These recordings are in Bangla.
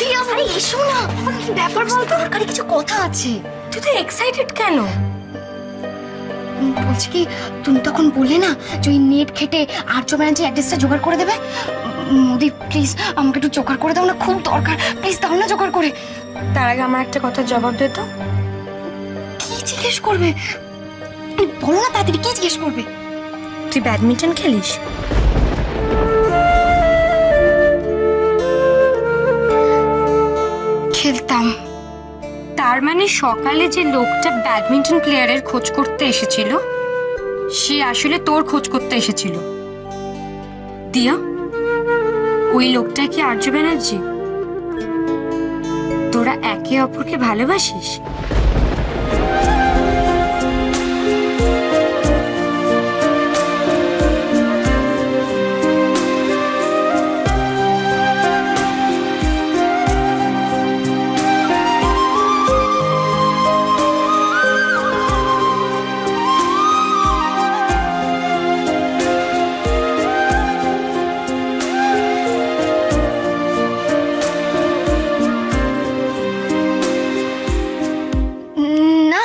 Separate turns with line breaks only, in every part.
দিয়া ভাই এসো না। কি ব্যাপার বলতো? দরকারি কিছু কথা আছে।
তুই তো এক্সাইটেড কেন?
বলছি কি, তুমি তখন বললে না যে ওই নেট খেটে আর্য ব্যানার্জি অ্যাড্রেসটা জোগাড় করে দেবে। মোদি প্লিজ আমাকে একটু জোগাড় করে দাও না, খুব দরকার, প্লিজ দাও না জোগাড় করে।
তার আগে আমার একটা কথা জবাব দে তো।
কি জিজ্ঞেস করবে বলো না তাড়াতাড়ি, কি জিজ্ঞেস করবে?
তুই ব্যাডমিন্টন খেলিস?
খেলতাম।
তার মানে সকালে যে লোকটা ব্যাডমিন্টন প্লেয়ারের খোঁজ করতে এসেছিল সে আসলে তোর খোঁজ করতে এসেছিল। দিয়া, ওই লোকটা কি আর্য ব্যানার্জি? তোরা একে অপরকে ভালোবাসিস?
না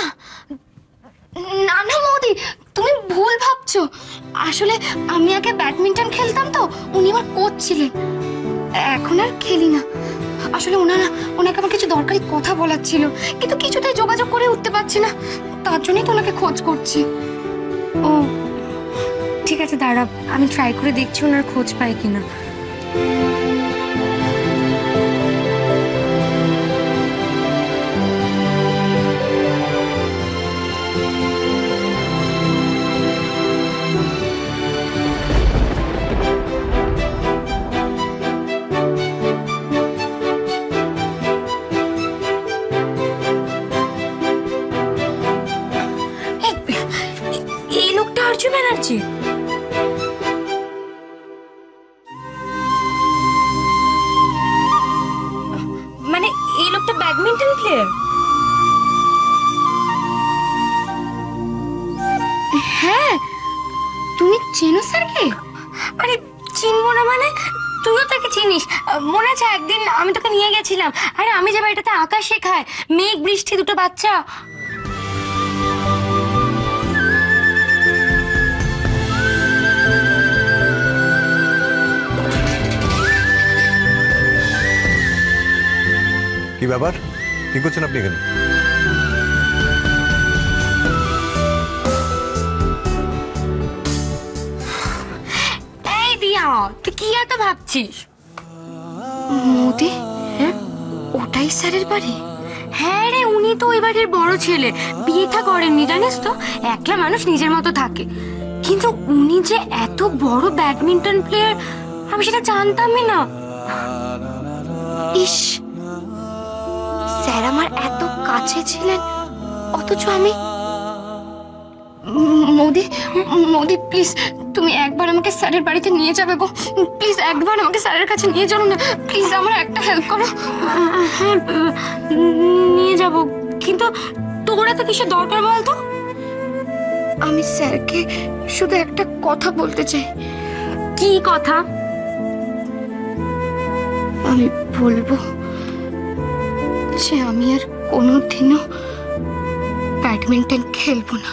না না মোদি, তুমি ভুল ভাবছো। আসলে আমি আগে ব্যাডমিন্টন খেলতাম, তো উনি আমার কোচ ছিলেন। এখন আর খেলি না। আসলে ওনাকে আমার কিছু দরকারি কথা বলার ছিল, কিন্তু কিছুতেই যোগাযোগ করে উঠতে পারছি না, তার জন্যই তো ওনাকে খোঁজ করছি।
ও ঠিক আছে, দাঁড়া, আমি ট্রাই করে দেখছি ওনার খোঁজ পাই কিনা। এই লোকটা আর্য ব্যানার্জি? মানে এই লোকটা ব্যাডমিন্টন প্লেয়ার?
হ্যাঁ, তুমি চেনো স্যারকে?
আরে চিনবো না মানে? তুইও তাকে চিনিস? মনে আছে একদিন আমি তোকে নিয়ে গেছিলাম, আরে আমি যে বাড়িটাতে আঁকা শেখায়, মেঘ বৃষ্টি দুটো বাচ্চা।
কি ব্যাপার, কি করছেন আপনি এখানে?
এই দিয়া, তুই কি এত ভাবছিস?
মোদি, ওটাই স্যারের বাড়ি?
হ্যাঁ রে, উনি তো ওই বাড়ির বড় ছেলে, বিয়ে থা করেননি জানিস তো, একলা মানুষ নিজের মতো থাকে। কিন্তু উনি যে এত বড় ব্যাডমিন্টন প্লেয়ার আমি সেটা জানতামই না।
ইস, স্যার আমার এত কাছে ছিলেন, অথচ আমি। মোদি প্লিজ তুমি একবার আমাকে স্যারের বাড়িতে নিয়ে যাবে গো, প্লিজ একবার আমাকে স্যারের কাছে নিয়ে চলো না, প্লিজ আমার একটা হেল্প করো।
হ্যাঁ নিয়ে যাব, কিন্তু তোর এত কিসের দরকার বলতো?
আমি স্যারকে শুধু একটা কথা বলতে চাই।
কি কথা?
আমি বলবো যে আমি আর কোনোদিনও ব্যাডমিন্টন খেলবো না।